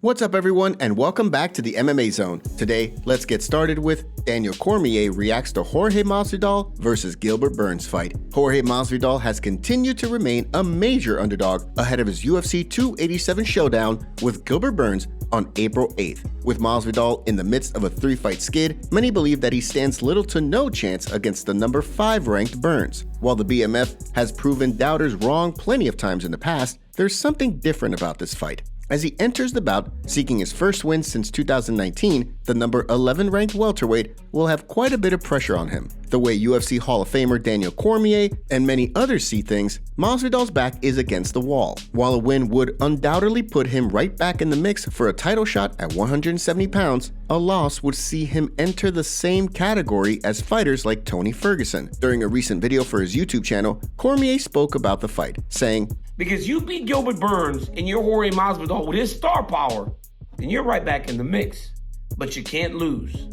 What's up everyone, and welcome back to the MMA Zone. Today, let's get started with Daniel Cormier reacts to Jorge Masvidal versus Gilbert Burns fight. Jorge Masvidal has continued to remain a major underdog ahead of his UFC 287 showdown with Gilbert Burns on April 8th. With Masvidal in the midst of a 3-fight skid, many believe that he stands little to no chance against the number 5 ranked Burns. While the BMF has proven doubters wrong plenty of times in the past, there's something different about this fight. As he enters the bout, seeking his first win since 2019, the number 11 ranked welterweight will have quite a bit of pressure on him. The way UFC Hall of Famer Daniel Cormier and many others see things, Masvidal's back is against the wall. While a win would undoubtedly put him right back in the mix for a title shot at 170 pounds, a loss would see him enter the same category as fighters like Tony Ferguson. During a recent video for his YouTube channel, Cormier spoke about the fight, saying, "Because you beat Gilbert Burns and you're Jorge Masvidal with his star power, then you're right back in the mix. But you can't lose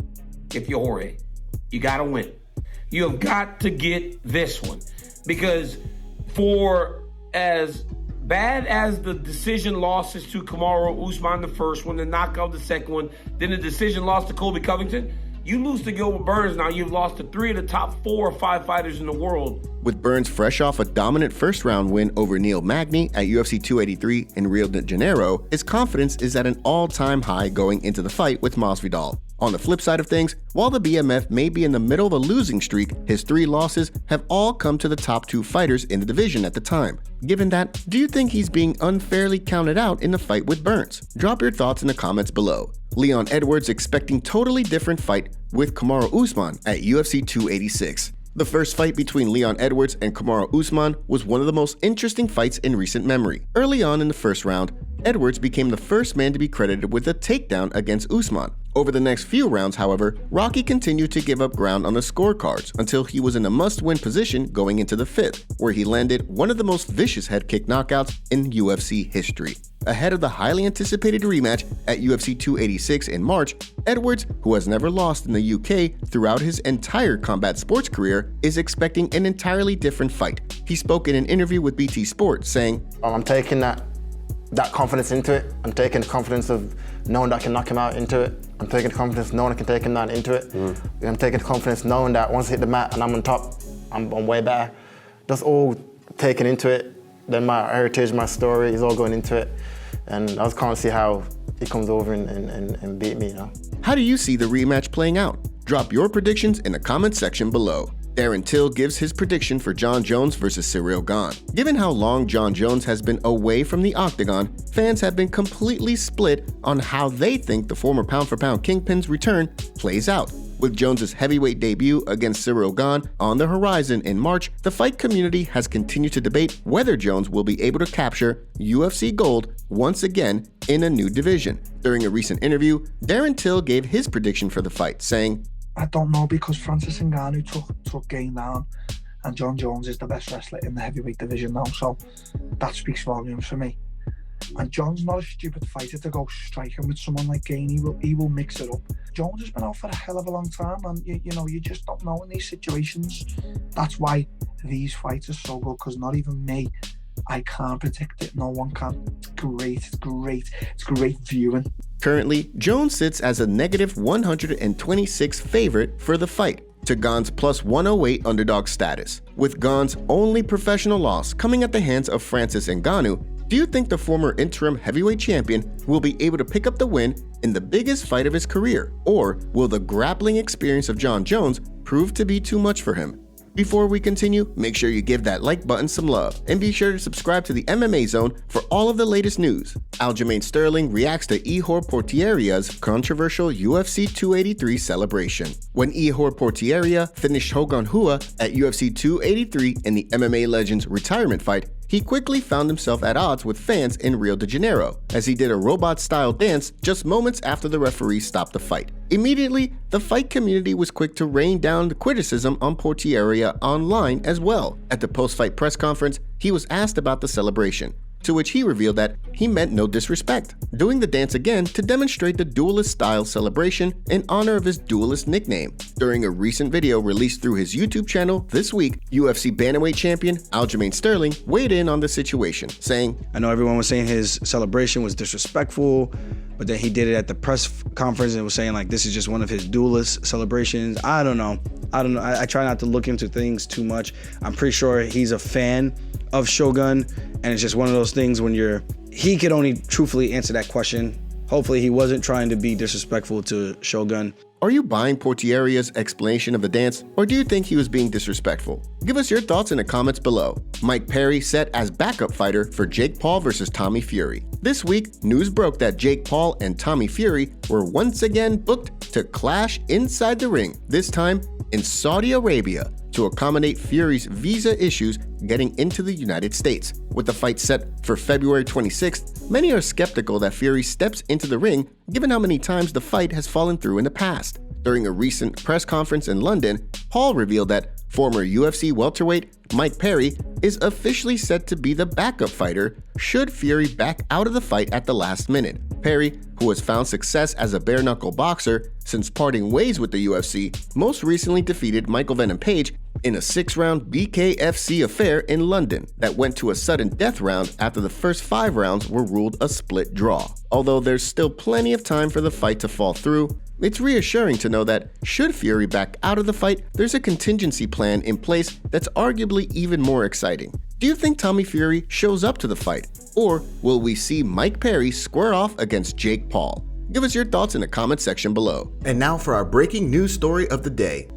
if you're Jorge. You gotta win. You have got to get this one. Because for as bad as the decision losses to Kamaru Usman the first one, the knockout the second one, then the decision loss to Colby Covington, you lose to Gilbert Burns, now you've lost to 3 of the top 4 or 5 fighters in the world." With Burns fresh off a dominant first-round win over Neil Magny at UFC 283 in Rio de Janeiro, his confidence is at an all-time high going into the fight with Masvidal. On the flip side of things, while the BMF may be in the middle of a losing streak, his 3 losses have all come to the top 2 fighters in the division at the time. Given that, do you think he's being unfairly counted out in the fight with Burns? Drop your thoughts in the comments below. Leon Edwards expecting totally different fight with Kamaru Usman at UFC 286. The first fight between Leon Edwards and Kamaru Usman was one of the most interesting fights in recent memory. Early on in the first round, Edwards became the first man to be credited with a takedown against Usman. Over the next few rounds, however, Rocky continued to give up ground on the scorecards until he was in a must-win position going into the 5th, where he landed one of the most vicious head kick knockouts in UFC history. Ahead of the highly anticipated rematch at UFC 286 in March, Edwards, who has never lost in the UK throughout his entire combat sports career, is expecting an entirely different fight. He spoke in an interview with BT Sport saying, "I'm taking that confidence into it. I'm taking the confidence of knowing that I can knock him out into it. I'm taking the confidence knowing I can take him down into it. I'm taking the confidence knowing that once I hit the mat and I'm on top, I'm way better." That's all taken into it. Then my heritage, my story is all going into it. And I just can't see how he comes over and beat me, you know. How do you see the rematch playing out? Drop your predictions in the comment section below. Darren Till gives his prediction for Jon Jones versus Ciryl Gane. Given how long Jon Jones has been away from the octagon, fans have been completely split on how they think the former pound-for-pound kingpin's return plays out. With Jones' heavyweight debut against Ciryl Gane on the horizon in March, the fight community has continued to debate whether Jones will be able to capture UFC gold once again in a new division. During a recent interview, Darren Till gave his prediction for the fight, saying, "I don't know, because Francis Ngannou took Gane down, and Jon Jones is the best wrestler in the heavyweight division now, so that speaks volumes for me. And John's not a stupid fighter to go striking with someone like Gane. He will mix it up. Jones has been out for a hell of a long time, and you just don't know in these situations. That's why these fights are so good, because not even me, I can't predict it. No one can. It's great viewing." Currently, Jones sits as a negative 126 favorite for the fight, to Gane's plus 108 underdog status. With Gane's only professional loss coming at the hands of Francis Ngannou, do you think the former interim heavyweight champion will be able to pick up the win in the biggest fight of his career? Or will the grappling experience of Jon Jones prove to be too much for him? Before we continue, make sure you give that like button some love, and be sure to subscribe to the MMA Zone for all of the latest news. Aljamain Sterling reacts to Ihor Potieria's controversial UFC 283 celebration. When Ihor Potieria finished Shogun Rua at UFC 283 in the MMA legend's retirement fight, he quickly found himself at odds with fans in Rio de Janeiro, as he did a robot-style dance just moments after the referee stopped the fight. Immediately, the fight community was quick to rain down the criticism on Potieria online as well. At the post-fight press conference, he was asked about the celebration, to which he revealed that he meant no disrespect, doing the dance again to demonstrate the duelist-style celebration in honor of his duelist nickname. During a recent video released through his YouTube channel this week, UFC bantamweight champion Aljamain Sterling weighed in on the situation, saying, "I know everyone was saying his celebration was disrespectful, but then he did it at the press conference and was saying like this is just one of his duelist celebrations. I don't know. I try not to look into things too much. I'm pretty sure he's a fan of Shogun, and it's just one of those things when he could only truthfully answer that question. Hopefully he wasn't trying to be disrespectful to Shogun. Are you buying Potieria's explanation of the dance, or do you think he was being disrespectful? Give us your thoughts in the comments below. Mike Perry set as backup fighter for Jake Paul versus Tommy Fury. This week, news broke that Jake Paul and Tommy Fury were once again booked to clash inside the ring, this time in Saudi Arabia, to accommodate Fury's visa issues getting into the United States. With the fight set for February 26th, many are skeptical that Fury steps into the ring given how many times the fight has fallen through in the past. During a recent press conference in London, Paul revealed that former UFC welterweight Mike Perry is officially set to be the backup fighter should Fury back out of the fight at the last minute. Perry, who has found success as a bare-knuckle boxer since parting ways with the UFC, most recently defeated Michael Venom Page in a 6-round BKFC affair in London that went to a sudden death round after the first 5 rounds were ruled a split draw. Although there's still plenty of time for the fight to fall through, it's reassuring to know that should Fury back out of the fight, there's a contingency plan in place that's arguably even more exciting. Do you think Tommy Fury shows up to the fight? Or will we see Mike Perry square off against Jake Paul? Give us your thoughts in the comment section below. And now for our breaking news story of the day.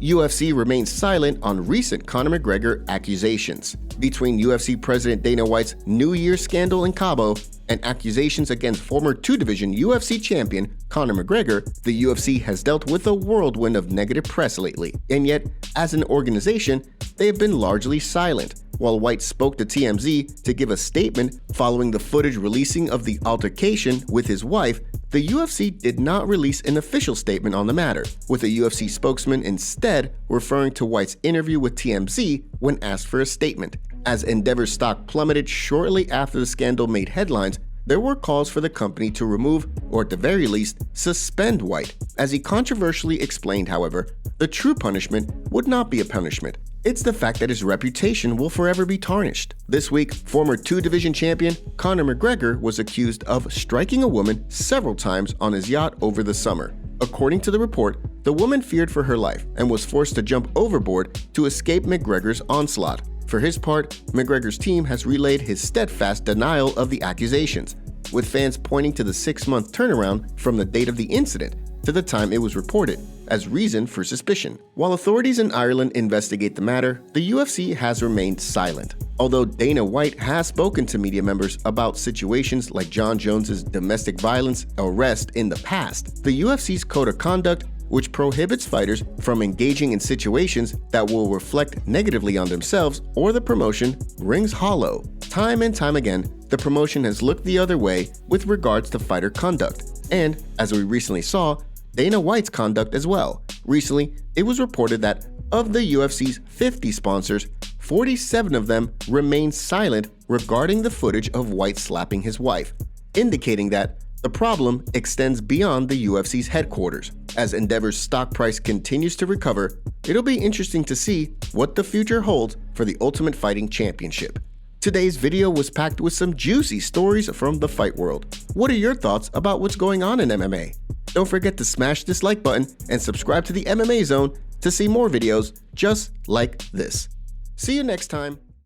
UFC remains silent on recent Conor McGregor accusations. Between UFC President Dana White's New Year scandal in Cabo and accusations against former 2-division UFC champion Conor McGregor, the UFC has dealt with a whirlwind of negative press lately. And yet, as an organization, they have been largely silent. While White spoke to TMZ to give a statement following the footage releasing of the altercation with his wife, the UFC did not release an official statement on the matter, with a UFC spokesman instead referring to White's interview with TMZ when asked for a statement. As Endeavor's stock plummeted shortly after the scandal made headlines, there were calls for the company to remove, or at the very least, suspend White. As he controversially explained, however, the true punishment would not be a punishment. It's the fact that his reputation will forever be tarnished. This week, former 2-division champion Conor McGregor was accused of striking a woman several times on his yacht over the summer. According to the report, the woman feared for her life and was forced to jump overboard to escape McGregor's onslaught. For his part, McGregor's team has relayed his steadfast denial of the accusations, with fans pointing to the 6-month turnaround from the date of the incident to the time it was reported as reason for suspicion. While authorities in Ireland investigate the matter, the UFC has remained silent. Although Dana White has spoken to media members about situations like Jon Jones' domestic violence arrest in the past, the UFC's code of conduct, which prohibits fighters from engaging in situations that will reflect negatively on themselves or the promotion, rings hollow. Time and time again, the promotion has looked the other way with regards to fighter conduct, and, as we recently saw, Dana White's conduct as well. Recently, it was reported that of the UFC's 50 sponsors, 47 of them remained silent regarding the footage of White slapping his wife, indicating that the problem extends beyond the UFC's headquarters. As Endeavor's stock price continues to recover, it'll be interesting to see what the future holds for the Ultimate Fighting Championship. Today's video was packed with some juicy stories from the fight world. What are your thoughts about what's going on in MMA? Don't forget to smash this like button and subscribe to the MMA Zone to see more videos just like this. See you next time.